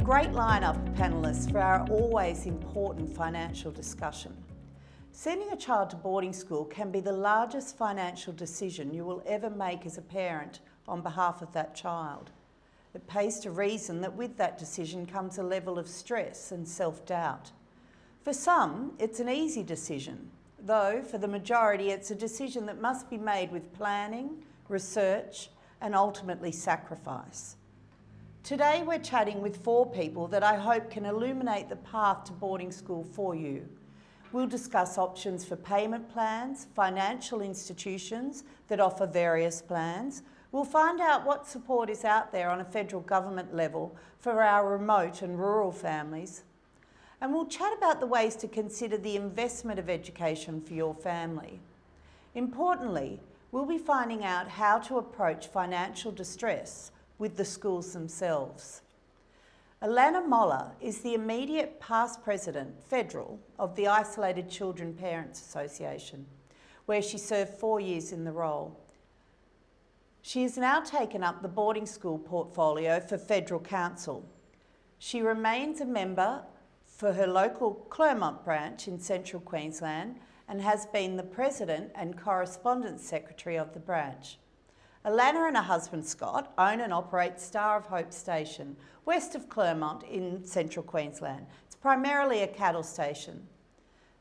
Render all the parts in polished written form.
great lineup of panellists for our always important financial discussion. Sending a child to boarding school can be the largest financial decision you will ever make as a parent on behalf of that child. It pays to reason that with that decision comes a level of stress and self-doubt. For some, it's an easy decision, though for the majority it's a decision that must be made with planning, research, and ultimately sacrifice. Today we're chatting with 4 people that I hope can illuminate the path to boarding school for you. We'll discuss options for payment plans, financial institutions that offer various plans. We'll find out what support is out there on a federal government level for our remote and rural families. And we'll chat about the ways to consider the investment of education for your family. Importantly, we'll be finding out how to approach financial distress with the schools themselves. Alana Moller is the immediate past president, federal, of the Isolated Children Parents Association, where she served 4 years in the role. She has now taken up the boarding school portfolio for Federal Council. She remains a member for her local Clermont branch in Central Queensland and has been the president and correspondence secretary of the branch. Alana and her husband Scott own and operate Star of Hope Station, west of Clermont in Central Queensland. It's primarily a cattle station.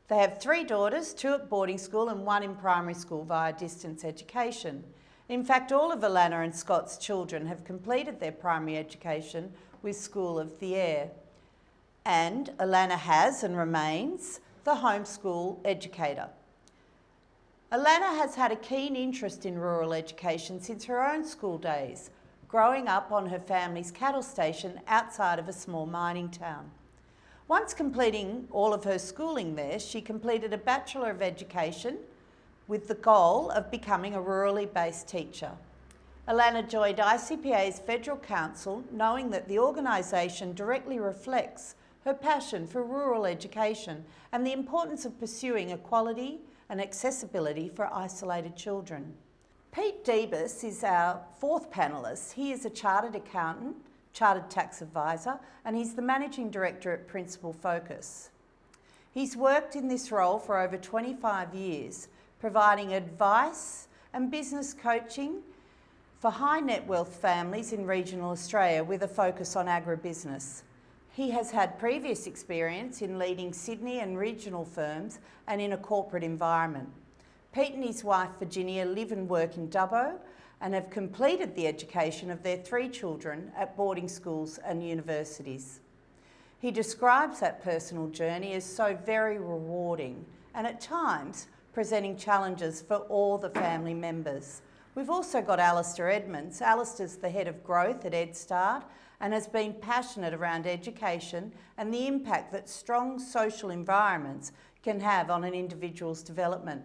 They have 3 daughters, 2 at boarding school and 1 in primary school via distance education. In fact, all of Alana and Scott's children have completed their primary education with School of the Air. And Alana has and remains the homeschool educator. Alana has had a keen interest in rural education since her own school days, growing up on her family's cattle station outside of a small mining town. Once completing all of her schooling there, she completed a Bachelor of Education with the goal of becoming a rurally based teacher. Alana joined ICPA's Federal Council, knowing that the organisation directly reflects her passion for rural education and the importance of pursuing equality and accessibility for isolated children. Pete Debus is our 4th panellist. He is a chartered accountant, chartered tax advisor, and he's the managing director at PrincipleFocus. He's worked in this role for over 25 years, providing advice and business coaching for high net wealth families in regional Australia with a focus on agribusiness. He has had previous experience in leading Sydney and regional firms and in a corporate environment. Pete and his wife Virginia live and work in Debus and have completed the education of their 3 children at boarding schools and universities. He describes that personal journey as so very rewarding and at times presenting challenges for all the family members. We've also got Alistair Edmonds. Alistair's the head of growth at EdStart and has been passionate around education and the impact that strong social environments can have on an individual's development.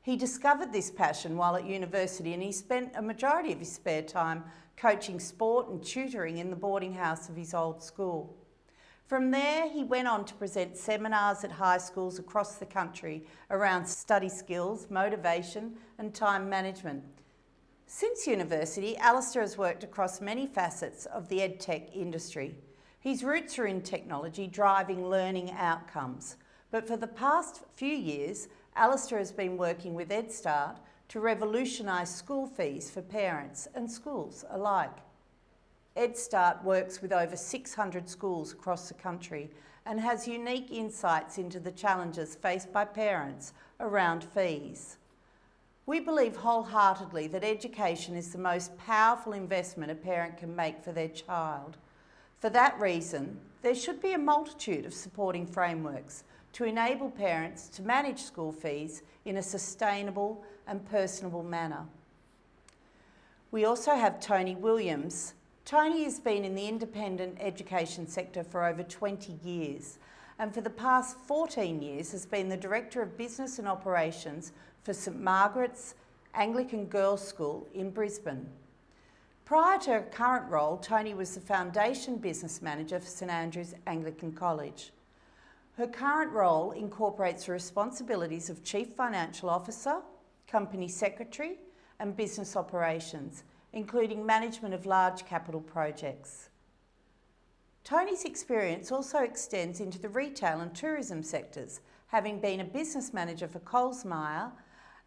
He discovered this passion while at university and he spent a majority of his spare time coaching sport and tutoring in the boarding house of his old school. From there, he went on to present seminars at high schools across the country around study skills, motivation and time management. Since university, Alistair has worked across many facets of the edtech industry. His roots are in technology, driving learning outcomes. But for the past few years, Alistair has been working with EdStart to revolutionise school fees for parents and schools alike. EdStart works with over 600 schools across the country and has unique insights into the challenges faced by parents around fees. We believe wholeheartedly that education is the most powerful investment a parent can make for their child. For that reason, there should be a multitude of supporting frameworks to enable parents to manage school fees in a sustainable and personable manner. We also have Toni Williams. Toni has been in the independent education sector for over 20 years and for the past 14 years has been the Director of Business and Operations for St Margaret's Anglican Girls' School in Brisbane. Prior to her current role, Toni was the Foundation Business Manager for St Andrew's Anglican College. Her current role incorporates the responsibilities of Chief Financial Officer, Company Secretary and Business Operations, including management of large capital projects. Toni's experience also extends into the retail and tourism sectors, having been a business manager for Coles Myer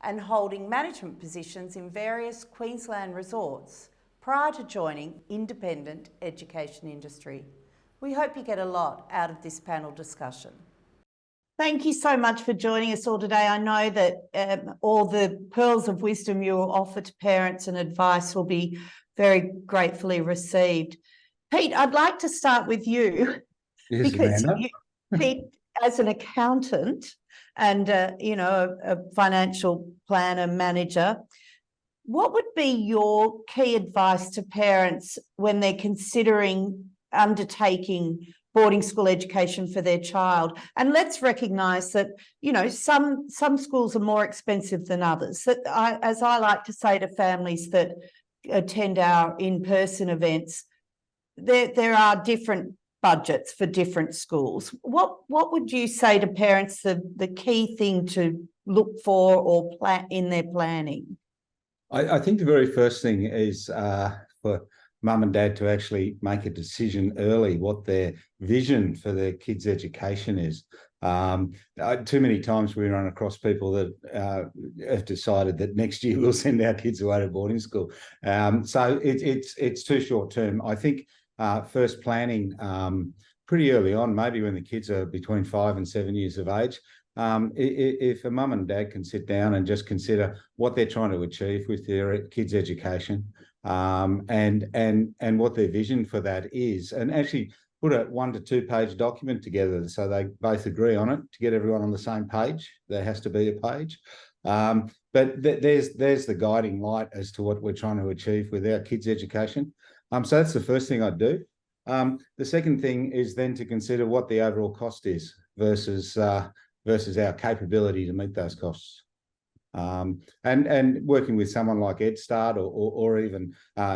and holding management positions in various Queensland resorts prior to joining independent education industry. We hope you get a lot out of this panel discussion. Thank you so much for joining us all today. I know that all the pearls of wisdom you will offer to parents and advice will be very gratefully received. Pete, I'd like to start with you. Yes, because Amanda. Pete, as an accountant and a financial planner manager, what would be your key advice to parents when they're considering undertaking boarding school education for their child? And let's recognise that, some schools are more expensive than others. As I like to say to families that attend our in-person events, there are different budgets for different schools. What would you say to parents the key thing to look for or plan in their planning? I think the very first thing is for mum and dad to actually make a decision early what their vision for their kids' education is. Too many times we run across people that have decided that next year we'll send our kids away to boarding school. So it's too short term. I think first planning pretty early on, maybe when the kids are between 5 and 7 years of age. If a mum and dad can sit down and just consider what they're trying to achieve with their kids' education, and what their vision for that is, and actually put a 1 to 2 page document together so they both agree on it. To get everyone on the same page, there has to be a page. But there's the guiding light as to what we're trying to achieve with our kids' education. So that's the first thing I'd do. The second thing is then to consider what the overall cost is versus our capability to meet those costs. And working with someone like EdStart or even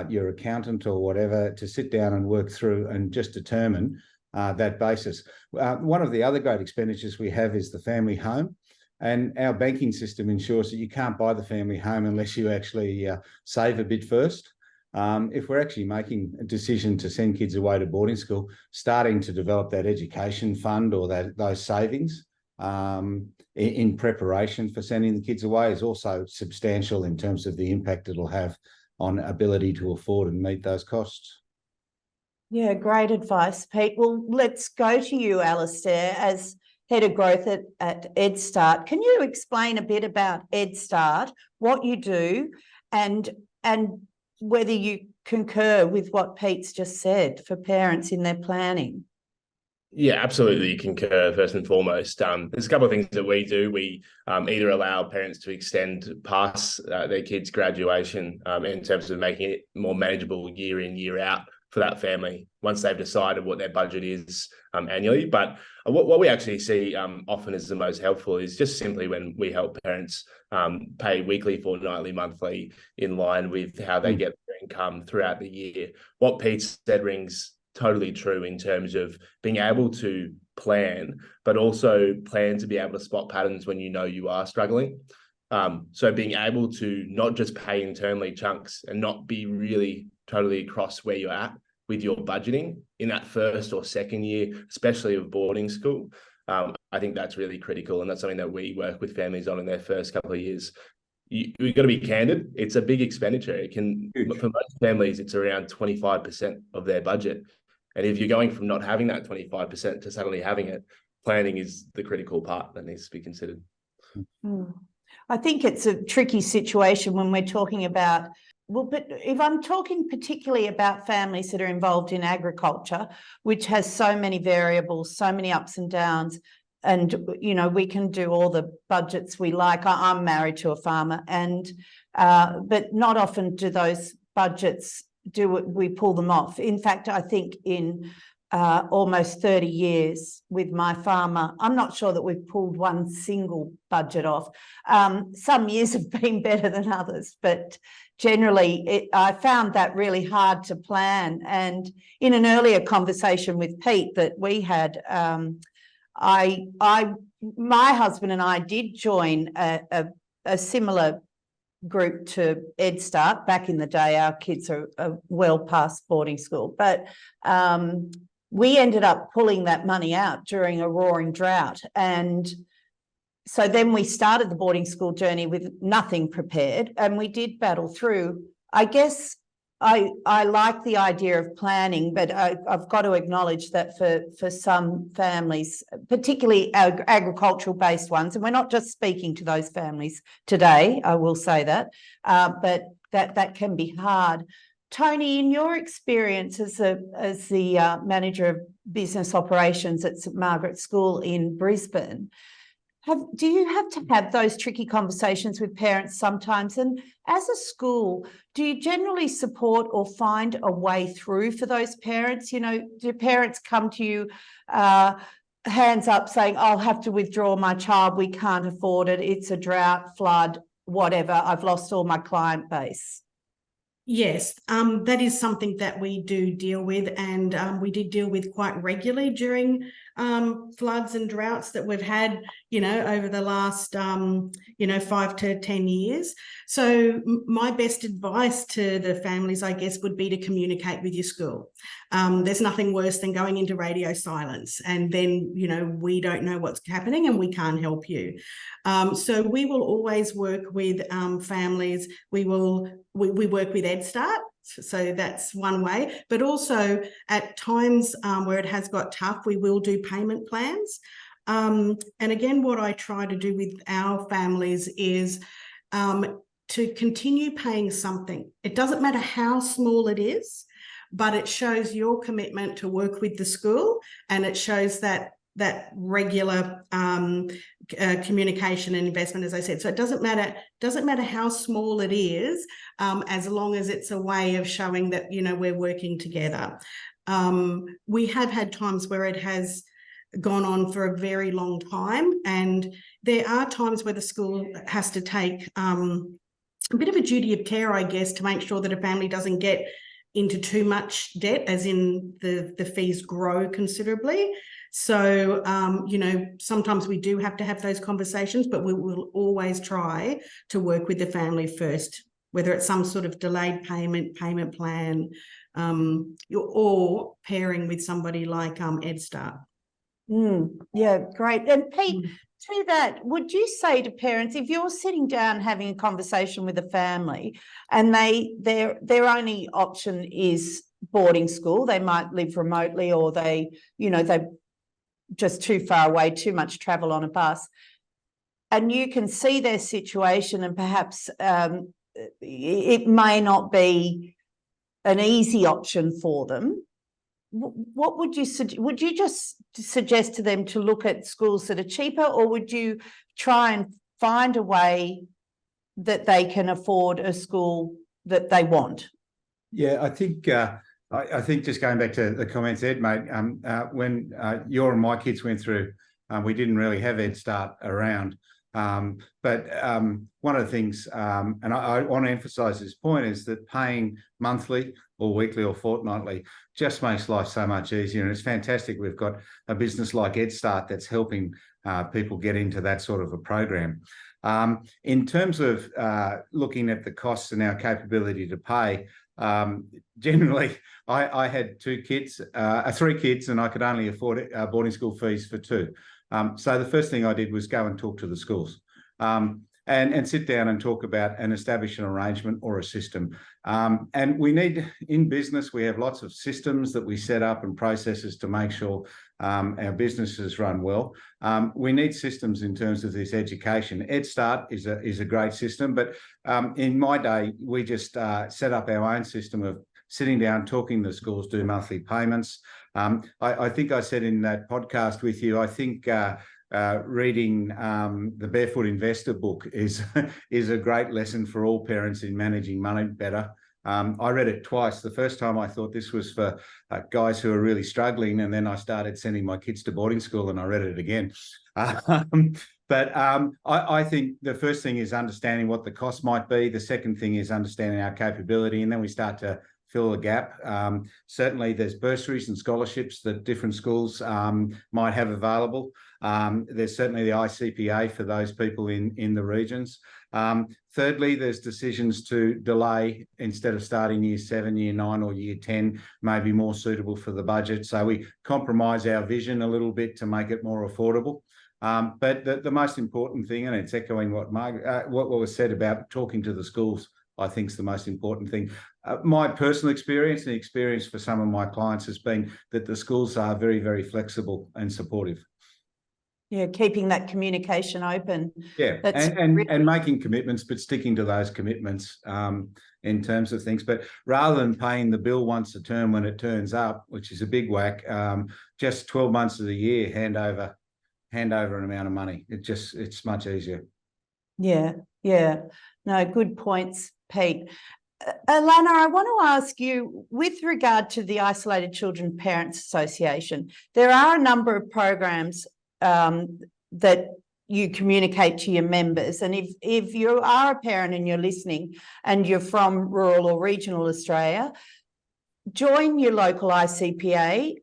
your accountant or whatever to sit down and work through and just determine that basis. One of the other great expenditures we have is the family home. And our banking system ensures that you can't buy the family home unless you actually save a bit first. If we're actually making a decision to send kids away to boarding school, starting to develop that education fund or those savings in preparation for sending the kids away is also substantial in terms of the impact it'll have on ability to afford and meet those costs. Yeah, great advice, Pete. Well, let's go to you, Alistair, as Head of Growth at EdStart. Can you explain a bit about EdStart, what you do, and whether you concur with what Pete's just said for parents in their planning? Yeah, absolutely concur. First and foremost, there's a couple of things that we do. We either allow parents to extend past their kids' graduation in terms of making it more manageable year in, year out for that family once they've decided what their budget is annually. But what we actually see often as the most helpful is just simply when we help parents pay weekly, fortnightly, monthly in line with how they get their income throughout the year. What Pete said rings totally true in terms of being able to plan, but also plan to be able to spot patterns when you are struggling. So being able to not just pay internally chunks and not be really totally across where you're at with your budgeting in that first or second year, especially of boarding school. I think that's really critical. And that's something that we work with families on in their first couple of years. We've got to be candid. It's a big expenditure. For most families, it's around 25% of their budget. And if you're going from not having that 25% to suddenly having it, planning is the critical part that needs to be considered. I think it's a tricky situation when we're talking about, but if I'm talking particularly about families that are involved in agriculture, which has so many variables, so many ups and downs, and, we can do all the budgets we like. I'm married to a farmer, but not often do those budgets we pull them off. In fact, I think in almost 30 years with my farmer, I'm not sure that we've pulled one single budget off. Some years have been better than others, but generally I found that really hard to plan. And in an earlier conversation with Pete that we had, my husband and I did join a similar group to EdStart. Back in the day, our kids are well past boarding school, but we ended up pulling that money out during a roaring drought. And so then we started the boarding school journey with nothing prepared, and we did battle through. I guess I like the idea of planning, but I've got to acknowledge that for some families, particularly agricultural-based ones, and we're not just speaking to those families today, I will say that, but that can be hard. Toni, in your experience as the manager of business operations at St Margaret School in Brisbane, do you have to have those tricky conversations with parents sometimes? And as a school, do you generally support or find a way through for those parents? You know, do parents come to you hands up saying, I'll have to withdraw my child, we can't afford it, it's a drought, flood, whatever, I've lost all my client base? Yes, that is something that we do deal with, and we did deal with quite regularly during floods and droughts that we've had, you know, over the last, 5 to 10 years. So my best advice to the families, I guess, would be to communicate with your school. There's nothing worse than going into radio silence and then, you know, we don't know what's happening and we can't help you. So we will always work with families. We work with EdStart. So that's one way, but also at times where it has got tough, we will do payment plans. And again, what I try to do with our families is to continue paying something. It doesn't matter how small it is, but it shows your commitment to work with the school, and it shows that regular communication and investment, as I said. So it doesn't matter how small it is, as long as it's a way of showing that, you know, we're working together. We have had times where it has gone on for a very long time, and there are times where the school has to take a bit of a duty of care, I guess, to make sure that a family doesn't get into too much debt, as in the fees grow considerably. So, sometimes we do have to have those conversations, but we will always try to work with the family first, whether it's some sort of delayed payment plan, or pairing with somebody like EdStart. Yeah, great. And Pete, to that, would you say to parents, if you're sitting down having a conversation with a family and their only option is boarding school, they might live remotely, or they're just too far away, too much travel on a bus, and you can see their situation, and perhaps it may not be an easy option for them, what would you suggest? Would you just suggest to them to look at schools that are cheaper, or would you try and find a way that they can afford a school that they want? Yeah, I think just going back to the comments Ed made, when your and my kids went through, we didn't really have EdStart around. But one of the things, and I want to emphasise this point, is that paying monthly or weekly or fortnightly just makes life so much easier. And it's fantastic we've got a business like EdStart that's helping people get into that sort of a program. In terms of looking at the costs and our capability to pay, generally, I had three kids, and I could only afford boarding school fees for two. So the first thing I did was go and talk to the schools and sit down and talk about and establish an arrangement or a system. And we need, in business, we have lots of systems that we set up and processes to make sure our businesses run well. We need systems in terms of this education. EdStart is a great system, but in my day, we just set up our own system of sitting down, talking to schools, do monthly payments. I think I said in that podcast with you, I think reading the Barefoot Investor book is a great lesson for all parents in managing money better. I read it twice. The first time I thought this was for guys who are really struggling, and then I started sending my kids to boarding school and I read it again. But I think the first thing is understanding what the cost might be. The second thing is understanding our capability, and then we start to fill a gap. Certainly there's bursaries and scholarships that different schools might have available. There's certainly the ICPA for those people in the regions. Thirdly, there's decisions to delay instead of starting year 7, year 9 or year 10, may be more suitable for the budget. So we compromise our vision a little bit to make it more affordable. But the most important thing, and it's echoing what Margaret, what was said about talking to the schools, I think is the most important thing. My personal experience and the experience for some of my clients has been that the schools are very, very flexible and supportive. Yeah, keeping that communication open. Yeah, and making commitments, but sticking to those commitments in terms of things. But rather than paying the bill once a term when it turns up, which is a big whack, just 12 months of the year, hand over an amount of money. It's much easier. Yeah. No, good points, Pete. Alana, I want to ask you, with regard to the Isolated Children Parents Association, there are a number of programs that you communicate to your members. And if you are a parent and you're listening and you're from rural or regional Australia, join your local ICPA,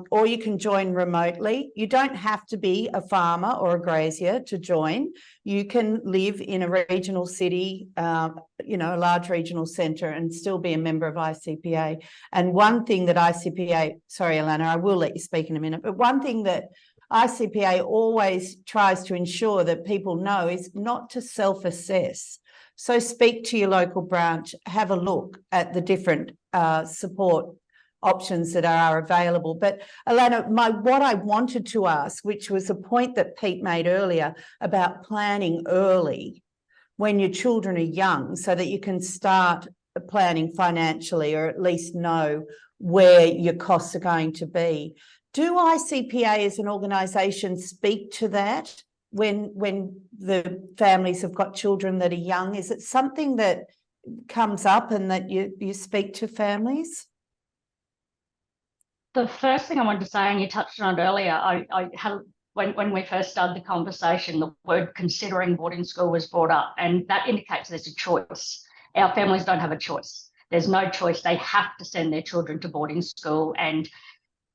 or you can join remotely. You don't have to be a farmer or a grazier to join. You can live in a regional city, a large regional centre, and still be a member of ICPA. And one thing that ICPA, sorry, Alana, I will let you speak in a minute, but one thing that ICPA always tries to ensure that people know is not to self-assess. So speak to your local branch, have a look at the different support options that are available. But Alana, what I wanted to ask, which was a point that Pete made earlier about planning early when your children are young, so that you can start planning financially, or at least know where your costs are going to be. Do ICPA as an organisation speak to that when the families have got children that are young? Is it something that comes up and that you speak to families? The first thing I wanted to say, and you touched on it earlier, I had, when we first started the conversation, the word considering boarding school was brought up, and that indicates there's a choice. Our families don't have a choice. There's no choice. They have to send their children to boarding school, and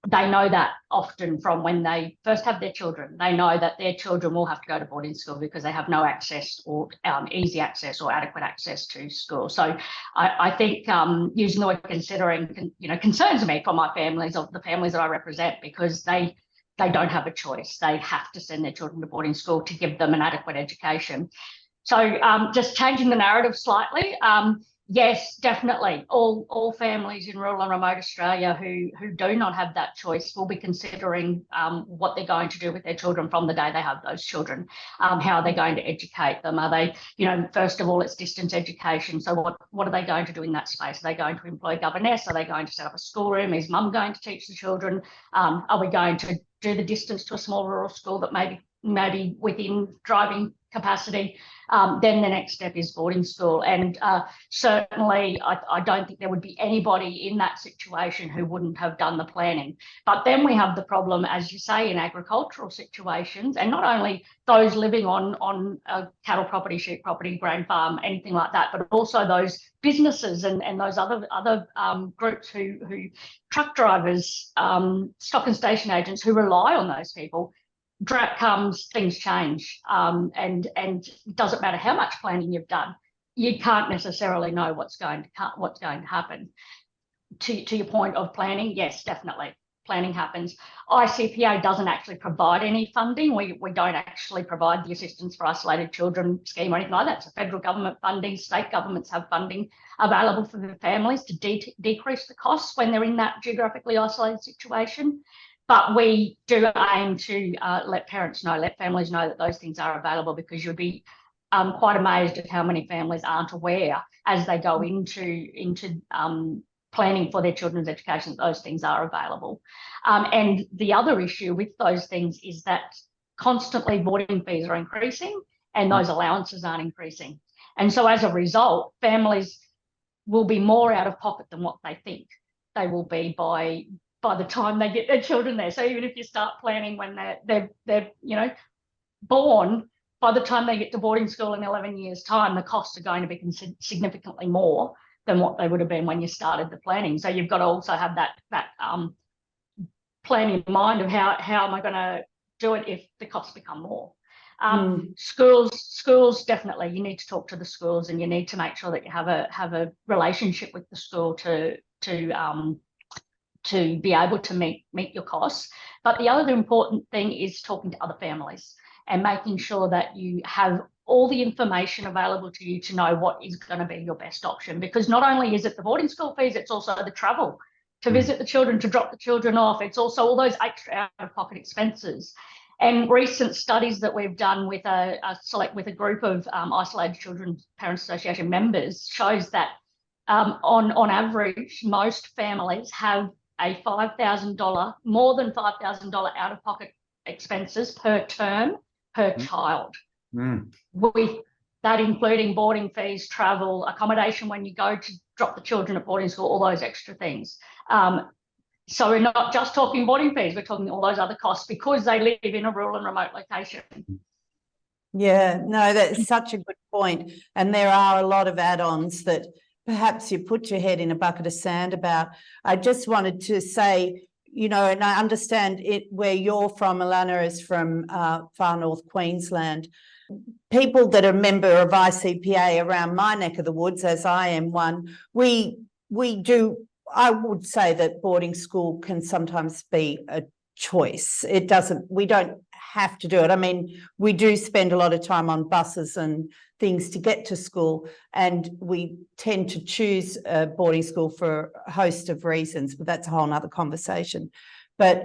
they know that often from when they first have their children. They know that their children will have to go to boarding school because they have no access or easy access or adequate access to school. So I think using the word considering, concerns me for my families, of the families that I represent, because they don't have a choice. They have to send their children to boarding school to give them an adequate education. So just changing the narrative slightly, yes, definitely. All families in rural and remote Australia who do not have that choice will be considering what they're going to do with their children from the day they have those children. How are they going to educate them? Are they, first of all, it's distance education. So what are they going to do in that space? Are they going to employ governess? Are they going to set up a schoolroom? Is mum going to teach the children? Are we going to do the distance to a small rural school that maybe within driving capacity? Then the next step is boarding school. And certainly I don't think there would be anybody in that situation who wouldn't have done the planning. But then we have the problem, as you say, in agricultural situations, and not only those living on a cattle property, sheep property, grain farm, anything like that, but also those businesses and those other groups who truck drivers, stock and station agents who rely on those people. Drought comes, things change, and it doesn't matter how much planning you've done, you can't necessarily know what's going to happen. To your point of planning, yes, definitely, planning happens. ICPA doesn't actually provide any funding. We don't actually provide the Assistance for Isolated Children scheme or anything like that. It's a federal government funding. State governments have funding available for the families to decrease the costs when they're in that geographically isolated situation. But we do aim to let families know that those things are available, because you'd be quite amazed at how many families aren't aware as they go into planning for their children's education that those things are available. And the other issue with those things is that constantly boarding fees are increasing and those allowances aren't increasing. And so as a result, families will be more out of pocket than what they think they will be by the time they get their children there. So even if you start planning when they're born, by the time they get to boarding school in 11 years' time, the costs are going to be significantly more than what they would have been when you started the planning. So you've got to also have that plan in mind of how am I going to do it if the costs become more. Schools definitely, you need to talk to the schools, and you need to make sure that you have a relationship with the school to be able to meet your costs. But the other important thing is talking to other families and making sure that you have all the information available to you to know what is going to be your best option, because not only is it the boarding school fees, it's also the travel to visit the children, to drop the children off. It's also all those extra out-of-pocket expenses. And recent studies that we've done with a group of Isolated Children Parents Association members shows that on average, most families have a $5,000, more than $5,000 out-of-pocket expenses per term per child. With that including boarding fees, travel, accommodation when you go to drop the children at boarding school, all those extra things. So we're not just talking boarding fees, we're talking all those other costs because they live in a rural and remote location. Yeah, no, that's such a good point. And there are a lot of add-ons that perhaps you put your head in a bucket of sand about. I just wanted to say, you know, and I understand it where you're from, Alana is from far north Queensland. People that are a member of ICPA around my neck of the woods, as I am one, we do, I would say that boarding school can sometimes be a choice. We don't have to do it. I mean, we do spend a lot of time on buses and things to get to school, and we tend to choose a boarding school for a host of reasons, but that's a whole nother conversation. But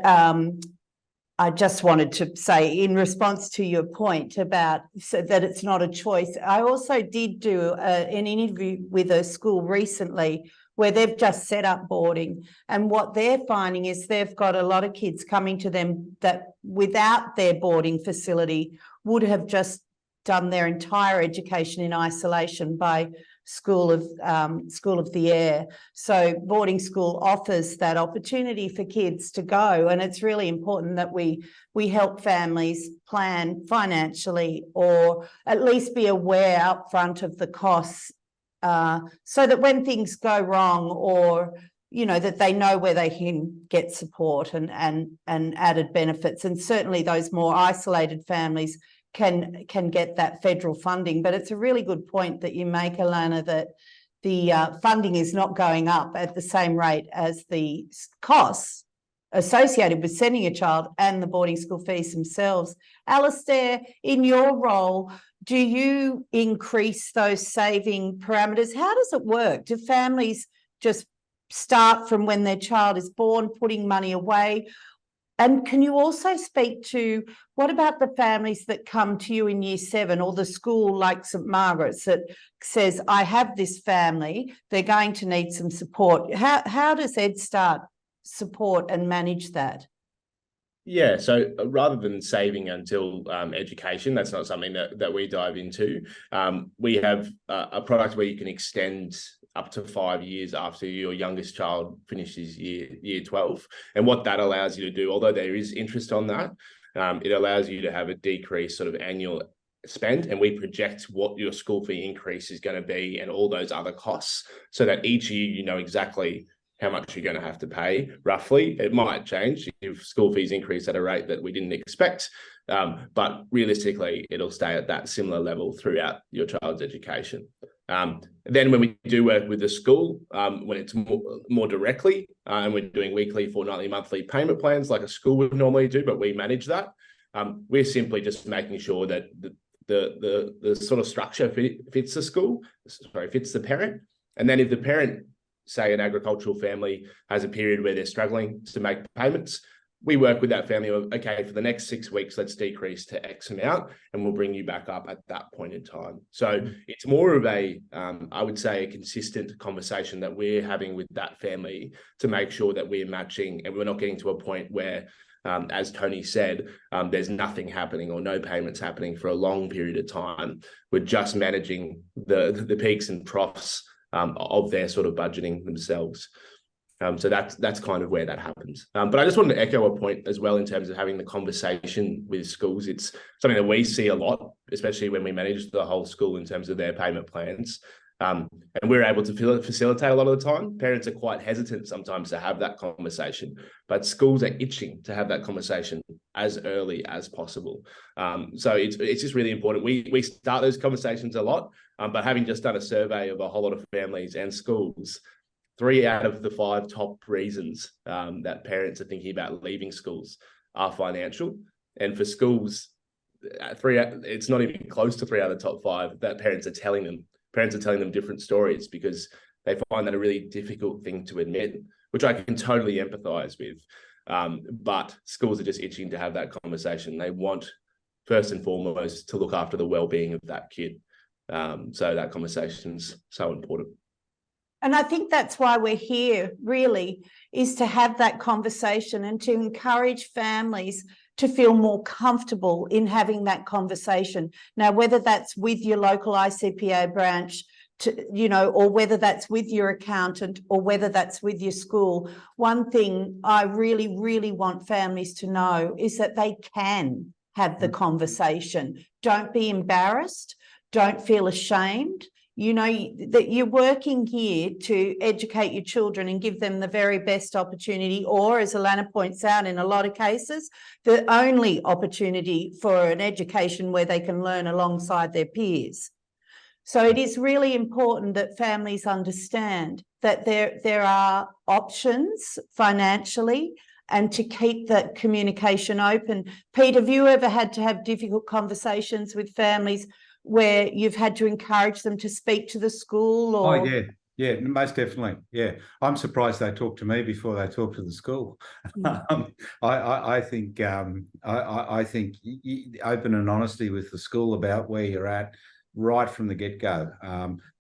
I just wanted to say, in response to your point about that it's not a choice, I also did do an interview with a school recently where they've just set up boarding, and what they're finding is they've got a lot of kids coming to them that without their boarding facility would have just done their entire education in isolation by School of the Air. So boarding school offers that opportunity for kids to go, and it's really important that we help families plan financially, or at least be aware up front of the costs, so that when things go wrong, or you know, that they know where they can get support and added benefits. And certainly those more isolated families can get that federal funding. But it's a really good point that you make, Alana, that the funding is not going up at the same rate as the costs associated with sending a child and the boarding school fees themselves. Alistair, in your role, do you increase those saving parameters? How does it work? Do families just start from when their child is born, putting money away? And can you also speak to, what about the families that come to you in Year 7, or the school like St Margaret's that says, I have this family, they're going to need some support? How does EdStart support and manage that? Yeah, so rather than saving until education, that's not something that we dive into. We have a product where you can extend up to 5 years after your youngest child finishes year 12. And what that allows you to do, although there is interest on that, it allows you to have a decreased sort of annual spend, and we project what your school fee increase is going to be and all those other costs, so that each year you know exactly how much you're going to have to pay, roughly. It might change if school fees increase at a rate that we didn't expect, but realistically, it'll stay at that similar level throughout your child's education. Then when we do work with the school, when it's more directly, and we're doing weekly, fortnightly, monthly payment plans like a school would normally do, but we manage that, we're simply just making sure that the sort of structure fits the school, fits the parent. And then if the parent, say an agricultural family, has a period where they're struggling to make payments, we work with that family of, okay, for the next 6 weeks, let's decrease to X amount, and we'll bring you back up at that point in time. So it's more of a, I would say, a consistent conversation that we're having with that family to make sure that we're matching, and we're not getting to a point where, as Toni said, there's nothing happening or no payments happening for a long period of time. We're just managing the peaks and troughs of their sort of budgeting themselves. So that's kind of where that happens. But I just wanted to echo a point as well in terms of having the conversation with schools. It's something that we see a lot, especially when we manage the whole school in terms of their payment plans. And we're able to facilitate a lot of the time. Parents are quite hesitant sometimes to have that conversation, but schools are itching to have that conversation as early as possible. So it's just really important. We start those conversations a lot, but having just done a survey of a whole lot of families and schools, 3 out of the 5 top reasons that parents are thinking about leaving schools are financial. And for schools, it's not even close to 3 out of the top 5 that parents are telling them. Parents are telling them different stories because they find that a really difficult thing to admit, which I can totally empathize with. But schools are just itching to have that conversation. They want, first and foremost, to look after the well-being of that kid. So that conversation's so important. And I think that's why we're here, really, is to have that conversation and to encourage families to feel more comfortable in having that conversation. Now, whether that's with your local ICPA branch, or whether that's with your accountant or whether that's with your school, one thing I really, really want families to know is that they can have the conversation. Don't be embarrassed. Don't feel ashamed. You know that you're working here to educate your children and give them the very best opportunity, or as Alana points out, in a lot of cases, the only opportunity for an education where they can learn alongside their peers. So it is really important that families understand that there are options financially and to keep that communication open. Pete, have you ever had to have difficult conversations with families where you've had to encourage them to speak to the school? Or... Oh, yeah, most definitely. Yeah, I'm surprised they talk to me before they talk to the school. I think open and honesty with the school about where you're at right from the get-go.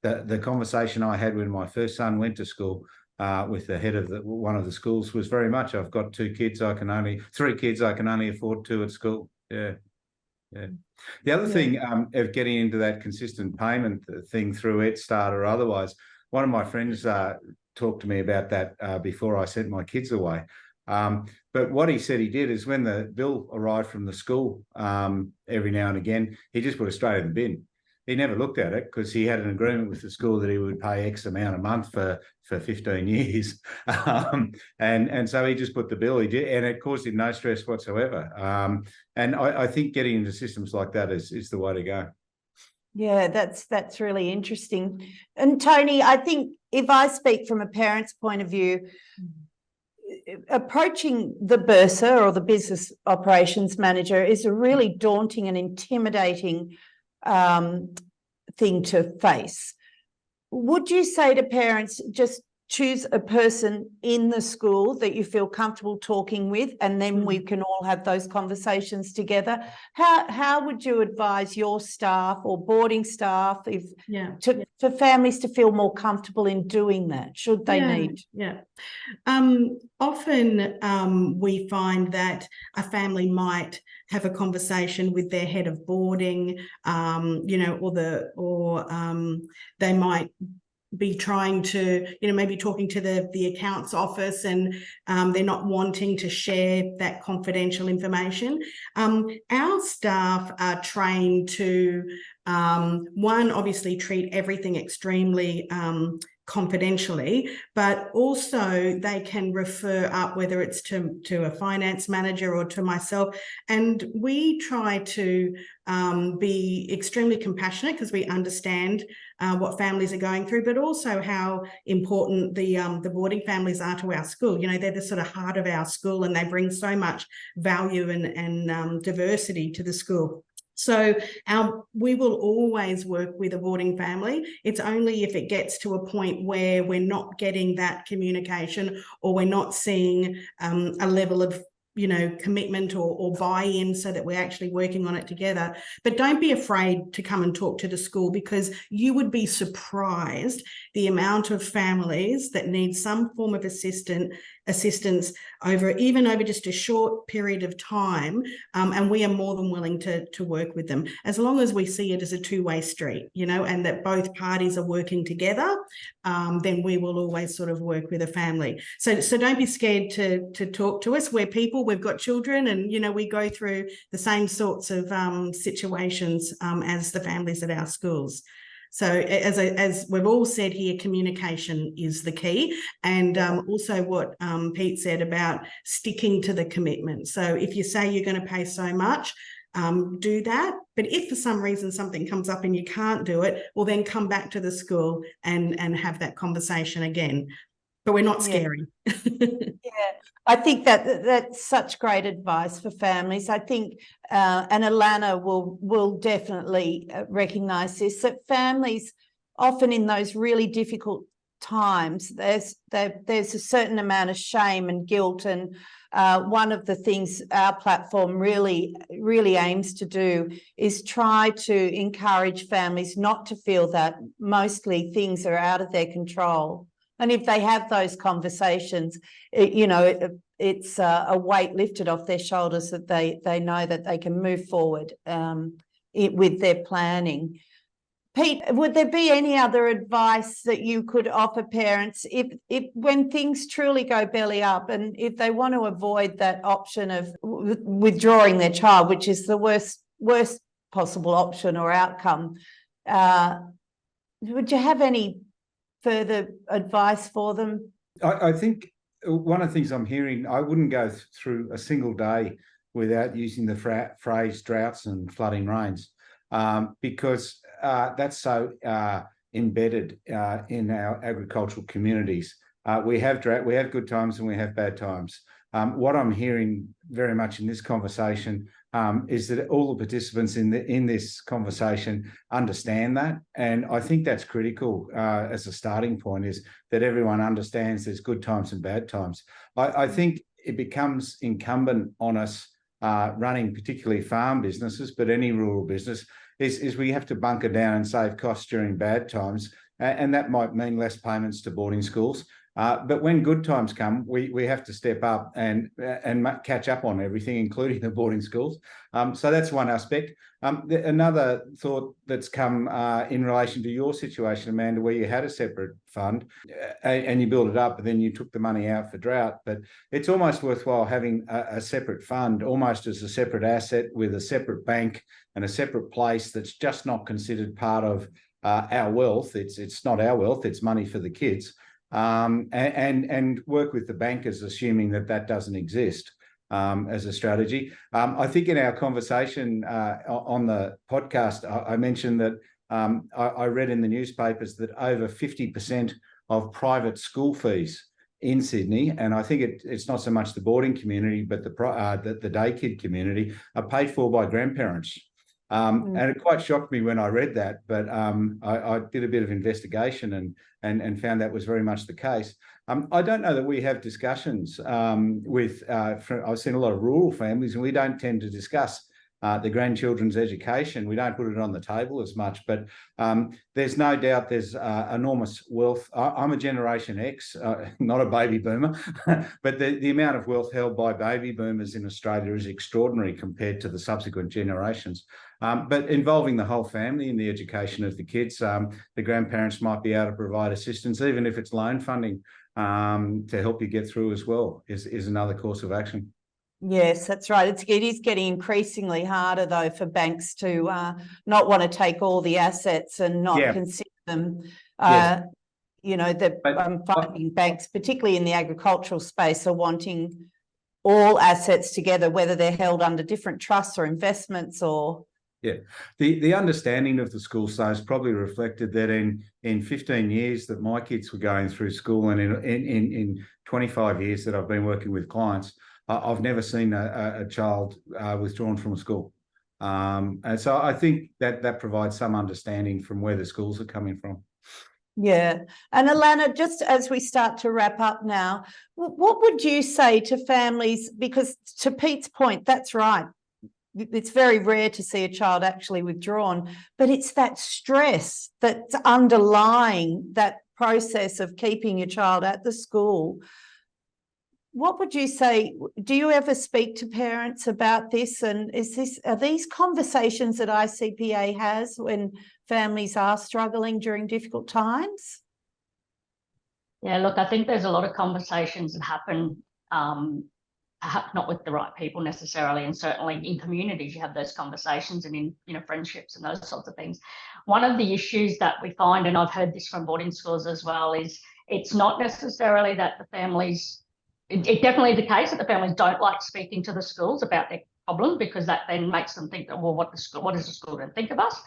The conversation I had when my first son went to school with the head of one of the schools was very much, I've got 3 kids I can only afford 2 at school. Yeah. The other thing of getting into that consistent payment thing through EdStart or otherwise, one of my friends talked to me about that before I sent my kids away. But what he said he did is when the bill arrived from the school every now and again, he just put it straight in the bin. He never looked at it because he had an agreement with the school that he would pay X amount a month for 15 years. And so he just put the bill, and it caused him no stress whatsoever. And I think getting into systems like that is the way to go. Yeah, that's really interesting. And Toni, I think if I speak from a parent's point of view, approaching the bursar or the business operations manager is a really daunting and intimidating thing to face. Would you say to parents, just choose a person in the school that you feel comfortable talking with, and then we can all have those conversations together? How would you advise your staff or boarding staff for families to feel more comfortable in doing that, should they need? Yeah. Often we find that a family might have a conversation with their head of boarding, or they might be trying to, maybe talking to the accounts office, and they're not wanting to share that confidential information. Our staff are trained to, one, obviously treat everything extremely confidentially, but also they can refer up, whether it's to a finance manager or to myself. And we try to be extremely compassionate because we understand what families are going through, but also how important the boarding families are to our school. They're the sort of heart of our school, and they bring so much value and diversity to the school. So we will always work with a boarding family. It's only if it gets to a point where we're not getting that communication, or we're not seeing a level of commitment or buy-in, so that we're actually working on it together. But don't be afraid to come and talk to the school, because you would be surprised the amount of families that need some form of assistance over just a short period of time, and we are more than willing to work with them, as long as we see it as a two-way street, and that both parties are working together. Then we will always sort of work with a family. So don't be scared to talk to us. We're people, we've got children, and we go through the same sorts of situations as the families at our schools. So as we've all said here, communication is the key. And also what Pete said about sticking to the commitment. So if you say you're going to pay so much, do that. But if for some reason something comes up and you can't do it, well, then come back to the school and have that conversation again. But we're not scary. Yeah, I think that's such great advice for families. I think, and Alana will definitely recognise this, that families often in those really difficult times, there's a certain amount of shame and guilt, and one of the things our platform really aims to do is try to encourage families not to feel that mostly things are out of their control. And if they have those conversations, it's a weight lifted off their shoulders, that they know that they can move forward with their planning. Pete, would there be any other advice that you could offer parents if when things truly go belly up, and if they want to avoid that option of withdrawing their child, which is the worst possible option or outcome? Would you have any further advice for them? I think one of the things I'm hearing, I wouldn't go through a single day without using the phrase droughts and flooding rains, because that's so embedded in our agricultural communities. We have drought, we have good times, and we have bad times. What I'm hearing very much in this conversation is that all the participants in this conversation understand that, and I think that's critical as a starting point, is that everyone understands there's good times and bad times. I think it becomes incumbent on us running particularly farm businesses, but any rural business, is we have to bunker down and save costs during bad times, and that might mean less payments to boarding schools. But when good times come, we have to step up and catch up on everything, including the boarding schools. So that's one aspect. Another thought that's come in relation to your situation, Amanda, where you had a separate fund and you built it up, and then you took the money out for drought. But it's almost worthwhile having a separate fund, almost as a separate asset with a separate bank and a separate place that's just not considered part of our wealth. It's not our wealth, it's money for the kids. And work with the bankers, assuming that doesn't exist as a strategy. I think in our conversation on the podcast, I mentioned that I read in the newspapers that over 50% of private school fees in Sydney, and I think it's not so much the boarding community, but the day kid community, are paid for by grandparents. And it quite shocked me when I read that, but I did a bit of investigation and found that was very much the case. I don't know that we have discussions with, I've seen a lot of rural families, and we don't tend to discuss the grandchildren's education. We don't put it on the table as much, but there's no doubt there's enormous wealth. I'm a Generation X, not a baby boomer, but the amount of wealth held by baby boomers in Australia is extraordinary compared to the subsequent generations. But involving the whole family in the education of the kids, the grandparents might be able to provide assistance, even if it's loan funding, to help you get through as well, is another course of action. Yes, that's right. It is getting increasingly harder, though, for banks to not want to take all the assets and not consider them. Yes. Finding banks, particularly in the agricultural space, are wanting all assets together, whether they're held under different trusts or investments or... Yeah, the understanding of the school size probably reflected that in 15 years that my kids were going through school, and in 25 years that I've been working with clients, I've never seen a child withdrawn from a school. And so I think that provides some understanding from where the schools are coming from. Yeah. And Alana, just as we start to wrap up now, what would you say to families? Because to Pete's point, that's right. It's very rare to see a child actually withdrawn, but it's that stress that's underlying that process of keeping your child at the school. What would you say? Do you ever speak to parents about this? And are these conversations that ICPA has when families are struggling during difficult times? Yeah, look, I think there's a lot of conversations that happen, perhaps not with the right people necessarily, and certainly in communities you have those conversations, and in friendships and those sorts of things. one of the issues that we find, and I've heard this from boarding schools as well, is it's not necessarily that the families, it definitely the case that the families don't like speaking to the schools about their problem, because that then makes them think that, well, what is the school going to think of us?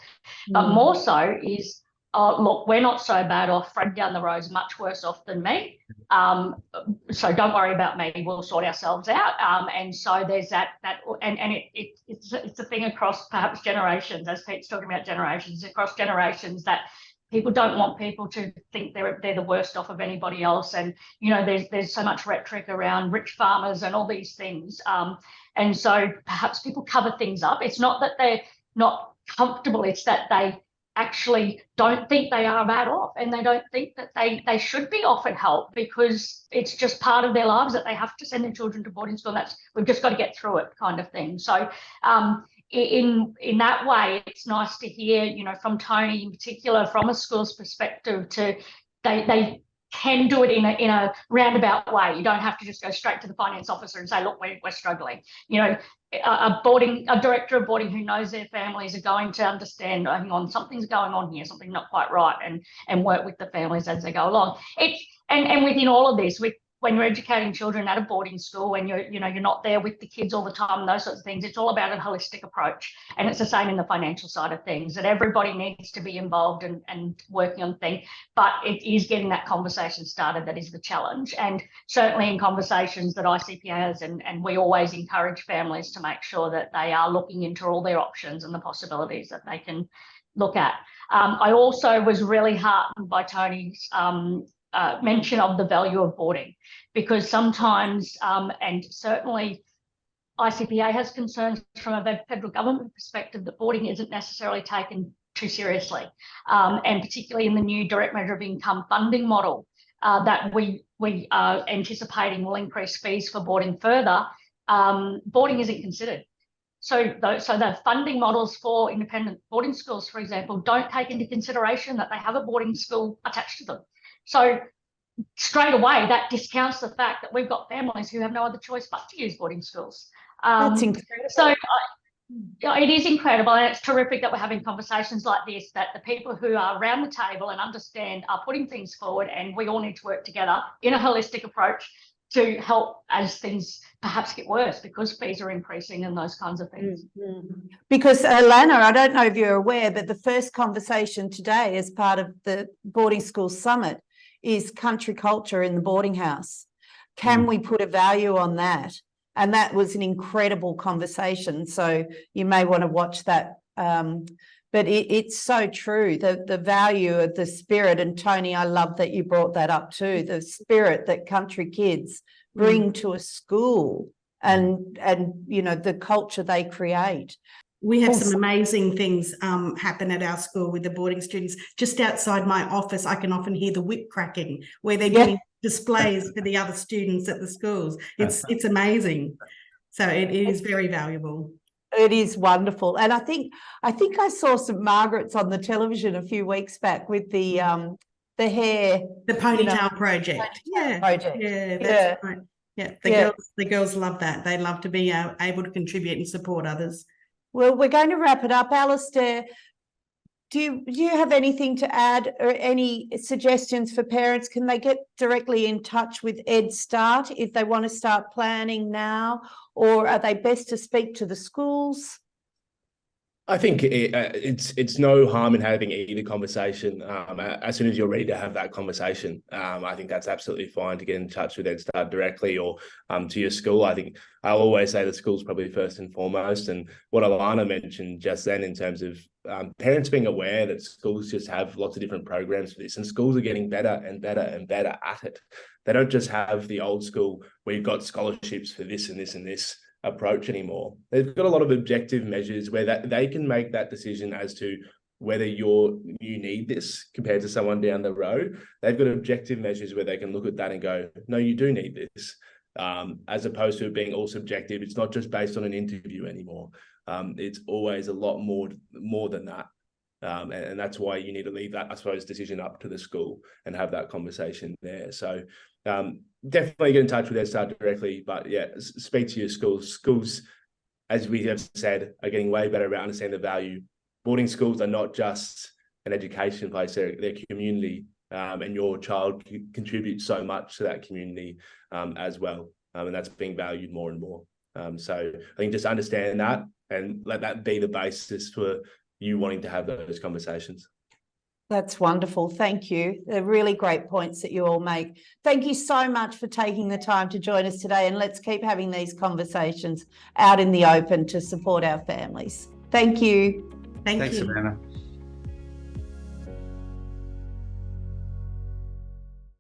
But more so is, look, we're not so bad off. Fred down the road is much worse off than me. So don't worry about me. We'll sort ourselves out. And so there's that and it's a thing across perhaps generations, as Pete's talking about generations, across generations, that people don't want people to think they're the worst off of anybody else. And, you know, there's so much rhetoric around rich farmers and all these things. And so perhaps people cover things up. It's not that they're not comfortable, it's that they actually don't think they are bad off, and they don't think that they should be offered help, because it's just part of their lives that they have to send their children to boarding school. We've just got to get through it, kind of thing. So in that way, it's nice to hear, you know, from Toni in particular, from a school's perspective, they can do it in a roundabout way. You don't have to just go straight to the finance officer and say, look, we're struggling. You know, a director of boarding who knows their families are going to understand, hang on, something's going on here, something not quite right, and work with the families as they go along. And within all of this, when you're educating children at a boarding school, when you're not there with the kids all the time and those sorts of things, it's all about a holistic approach. And it's the same in the financial side of things, that everybody needs to be involved and working on things, but it is getting that conversation started that is the challenge. And certainly in conversations that ICPA has, and we always encourage families to make sure that they are looking into all their options and the possibilities that they can look at. I also was really heartened by Toni's mention of the value of boarding, because sometimes, and certainly ICPA has concerns from a federal government perspective, that boarding isn't necessarily taken too seriously, and particularly in the new direct measure of income funding model that we are anticipating will increase fees for boarding further. Boarding isn't considered. So the funding models for independent boarding schools, for example, don't take into consideration that they have a boarding school attached to them. So straight away, that discounts the fact that we've got families who have no other choice but to use boarding schools. That's incredible. So it is incredible, and it's terrific that we're having conversations like this, that the people who are around the table and understand are putting things forward, and we all need to work together in a holistic approach to help as things perhaps get worse, because fees are increasing and those kinds of things. Because Alana, I don't know if you're aware, but the first conversation today as part of the Boarding School Summit is country culture in the boarding house. Can we put a value on that? And that was an incredible conversation. So you may want to watch that. But it's so true, the value of the spirit. And Toni, I love that you brought that up too, the spirit that country kids bring to a school, and you know, the culture they create. We have some amazing things happen at our school with the boarding students. Just outside my office, I can often hear the whip cracking where they're doing displays for the other students at the schools. It's amazing. So it is very valuable. It is wonderful. And I think I saw some Margarets on the television a few weeks back with the hair. The ponytail project. Yeah. That's right. Yeah, the girls love that. They love to be able to contribute and support others. Well, we're going to wrap it up. Alistair, do you have anything to add, or any suggestions for parents? Can they get directly in touch with EdStart if they want to start planning now, or are they best to speak to the schools? I think it's no harm in having either conversation. As soon as you're ready to have that conversation, I think that's absolutely fine to get in touch with EdStart directly, or to your school. I think I always say the school's probably first and foremost. And what Alana mentioned just then in terms of parents being aware that schools just have lots of different programs for this, and schools are getting better and better and better at it. They don't just have the old school, we've got scholarships for this and this and this approach anymore. They've got a lot of objective measures where that they can make that decision as to whether you need this compared to someone down the road. They've got objective measures where they can look at that and go, no, you do need this, as opposed to it being all subjective. It's not just based on an interview anymore. It's always a lot more than that. And that's why you need to leave that, I suppose, decision up to the school and have that conversation there. So definitely get in touch with EdStart directly, but yeah, speak to your schools. Schools, as we have said, are getting way better about understanding the value. Boarding schools are not just an education place, their community, and your child contributes so much to that community as well. And that's being valued more and more. So I think just understand that and let that be the basis for you wanting to have those conversations. That's wonderful. Thank you. They're really great points that you all make. Thank you so much for taking the time to join us today, and let's keep having these conversations out in the open to support our families. Thank you. Thanks, Thanks, Alana.